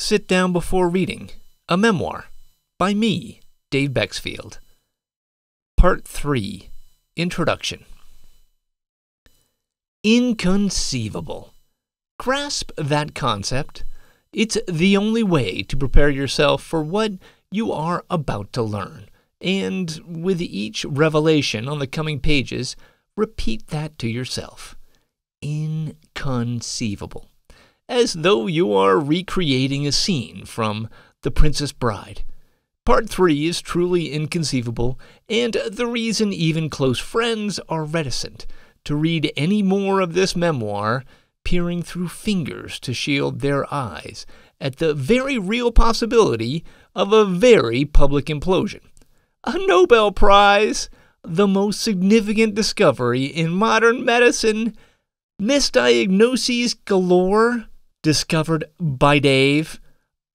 Sit Down Before Reading, a memoir, by me, Dave Bexfield. Part 3, Introduction. Inconceivable. Grasp that concept. It's the only way to prepare yourself for what you are about to learn. And with each revelation on the coming pages, repeat that to yourself. Inconceivable. As though you are recreating a scene from The Princess Bride. Part 3 is truly inconceivable, and the reason even close friends are reticent to read any more of this memoir, peering through fingers to shield their eyes at the very real possibility of a very public implosion. A Nobel Prize, the most significant discovery in modern medicine, misdiagnoses galore, discovered by Dave,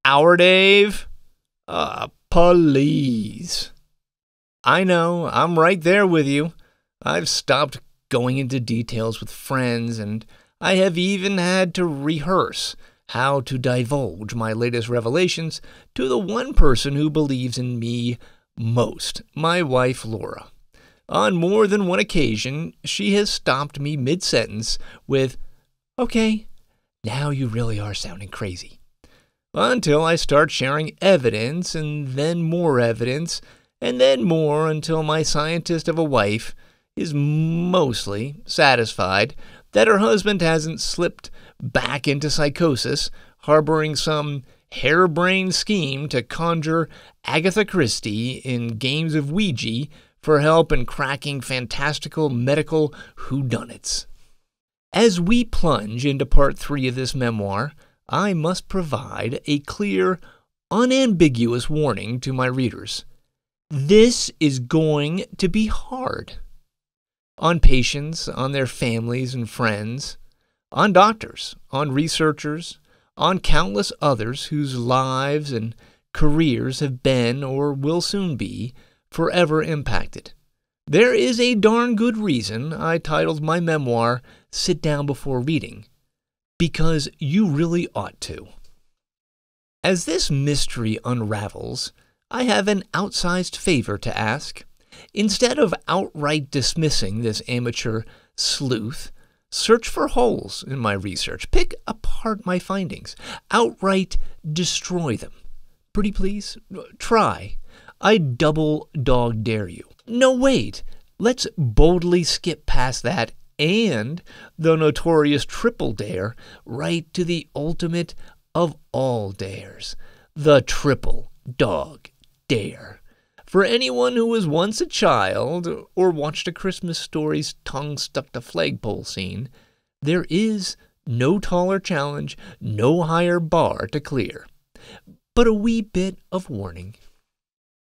our Dave. Please. I know, I'm right there with you. I've stopped going into details with friends, and I have even had to rehearse how to divulge my latest revelations to the one person who believes in me most, my wife Laura. On more than one occasion, she has stopped me mid-sentence with, "Okay, now you really are sounding crazy," until I start sharing evidence, and then more evidence, and then more, until my scientist of a wife is mostly satisfied that her husband hasn't slipped back into psychosis, harboring some harebrained scheme to conjure Agatha Christie in games of Ouija for help in cracking fantastical medical whodunits. As we plunge into Part 3 of this memoir, I must provide a clear, unambiguous warning to my readers. This is going to be hard. On patients, on their families and friends, on doctors, on researchers, on countless others whose lives and careers have been or will soon be forever impacted. There is a darn good reason I titled my memoir Sit Down Before Reading, because you really ought to. As this mystery unravels, I have an outsized favor to ask. Instead of outright dismissing this amateur sleuth, search for holes in my research. Pick apart my findings. Outright destroy them. Pretty please? Try. I double dog dare you. No, wait. Let's boldly skip past that and the notorious triple dare right to the ultimate of all dares, the triple dog dare. For anyone who was once a child or watched A Christmas Story's tongue-stuck-to flagpole scene, there is no taller challenge, no higher bar to clear. But a wee bit of warning.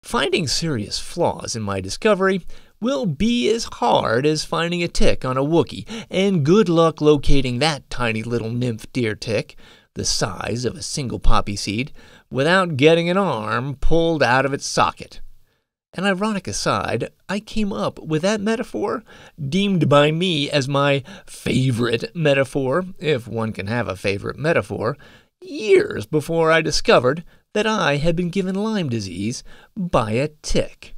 Finding serious flaws in my discovery will be as hard as finding a tick on a Wookiee, and good luck locating that tiny little nymph deer tick, the size of a single poppy seed, without getting an arm pulled out of its socket. An ironic aside, I came up with that metaphor, deemed by me as my favorite metaphor, if one can have a favorite metaphor, years before I discovered that I had been given Lyme disease by a tick.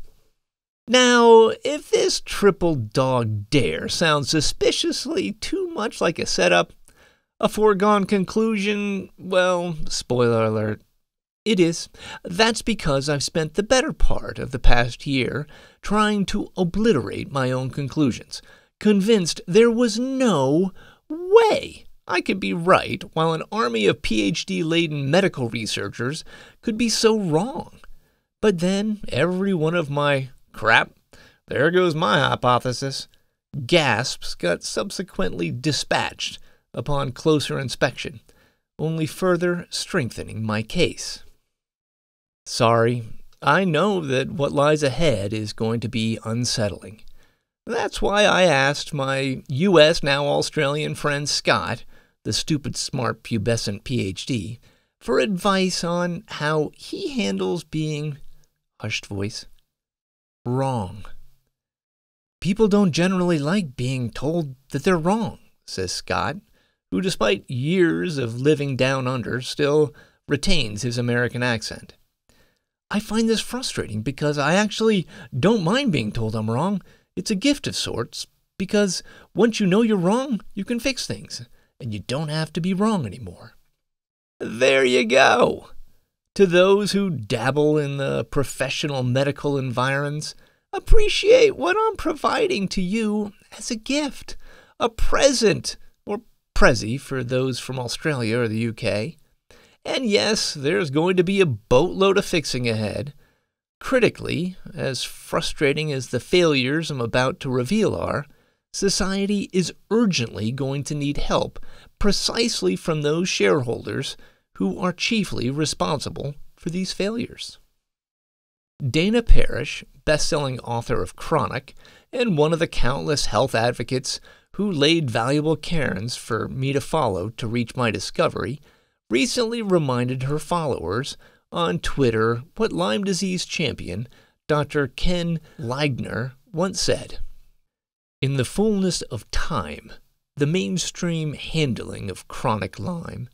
Now, if this triple dog dare sounds suspiciously too much like a setup, a foregone conclusion, well, spoiler alert, it is. That's because I've spent the better part of the past year trying to obliterate my own conclusions, convinced there was no way I could be right while an army of PhD-laden medical researchers could be so wrong. But then every one of my crap, there goes my hypothesis, gasps got subsequently dispatched upon closer inspection, only further strengthening my case. Sorry, I know that what lies ahead is going to be unsettling. That's why I asked my U.S. now Australian friend Scott, the stupid smart pubescent PhD, for advice on how he handles being, hushed voice, wrong. People don't generally like being told that they're wrong, says Scott, who despite years of living down under still retains his American accent. I find this frustrating because I actually don't mind being told I'm wrong. It's a gift of sorts, because once you know you're wrong, you can fix things, and you don't have to be wrong anymore. There you go. To those who dabble in the professional medical environs, appreciate what I'm providing to you as a gift, a present, or prezi for those from Australia or the UK. And yes, there's going to be a boatload of fixing ahead. Critically, as frustrating as the failures I'm about to reveal are, society is urgently going to need help precisely from those shareholders who are chiefly responsible for these failures. Dana Parrish, best-selling author of Chronic, and one of the countless health advocates who laid valuable cairns for me to follow to reach my discovery, recently reminded her followers on Twitter what Lyme disease champion Dr. Ken Leigner once said. In the fullness of time, the mainstream handling of chronic Lyme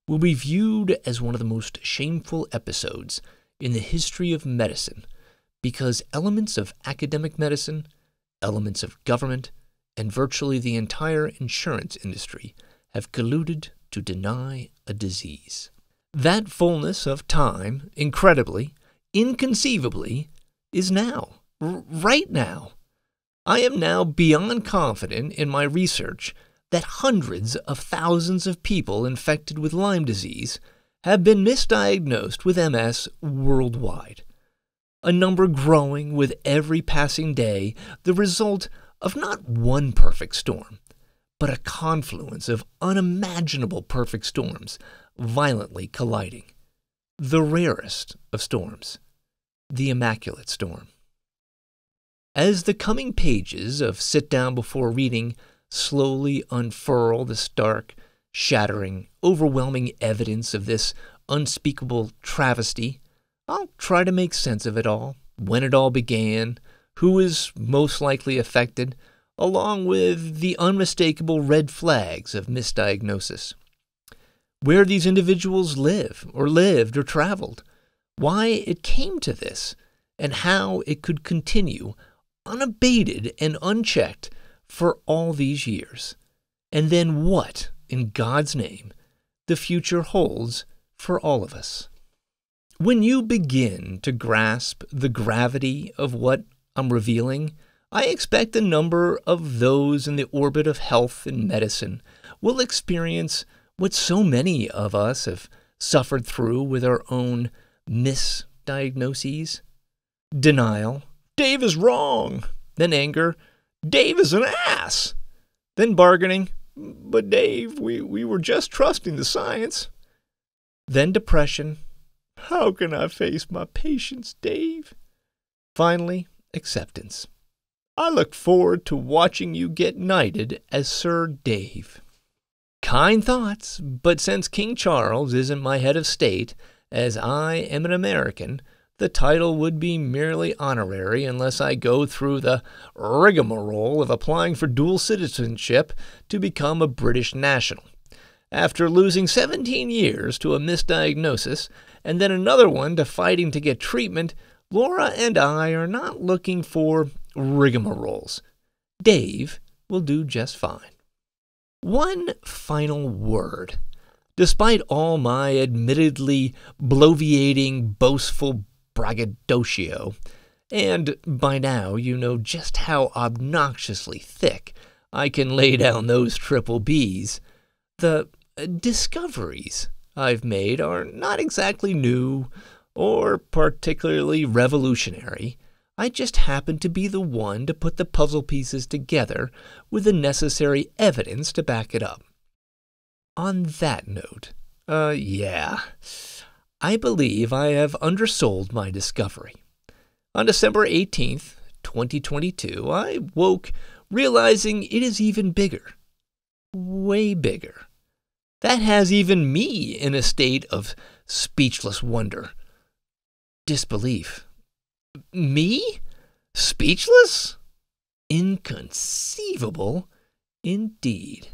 will be viewed as one of the most shameful episodes in the history of medicine because elements of academic medicine, elements of government, and virtually the entire insurance industry have colluded to deny a disease. That fullness of time, incredibly, inconceivably, is now, right now. I am now beyond confident in my research that hundreds of thousands of people infected with Lyme disease have been misdiagnosed with MS worldwide, a number growing with every passing day, the result of not one perfect storm, but a confluence of unimaginable perfect storms violently colliding. The rarest of storms, the immaculate storm. As the coming pages of Sit Down Before Reading slowly unfurl the stark, shattering, overwhelming evidence of this unspeakable travesty, I'll try to make sense of it all, when it all began, who is most likely affected, along with the unmistakable red flags of misdiagnosis. Where these individuals live, or lived, or traveled, why it came to this, and how it could continue unabated and unchecked for all these years, and then what, in God's name, the future holds for all of us. When you begin to grasp the gravity of what I'm revealing, I expect a number of those in the orbit of health and medicine will experience what so many of us have suffered through with our own misdiagnoses. Denial. Dave is wrong. Then anger. Dave is an ass. Then bargaining. But Dave, we were just trusting the science. Then depression. How can I face my patients, Dave? Finally, acceptance. I look forward to watching you get knighted as Sir Dave. Kind thoughts, but since King Charles isn't my head of state, as I am an American, the title would be merely honorary unless I go through the rigmarole of applying for dual citizenship to become a British national. After losing 17 years to a misdiagnosis, and then another one to fighting to get treatment, Laura and I are not looking for rigmaroles. Dave will do just fine. One final word. Despite all my admittedly bloviating, boastful braggadocio, and by now you know just how obnoxiously thick I can lay down those triple Bs, the discoveries I've made are not exactly new or particularly revolutionary. I just happen to be the one to put the puzzle pieces together with the necessary evidence to back it up. On that note, I believe I have undersold my discovery. On December 18th, 2022, I woke realizing it is even bigger. Way bigger. That has even me in a state of speechless wonder. Disbelief. Me? Speechless? Inconceivable indeed.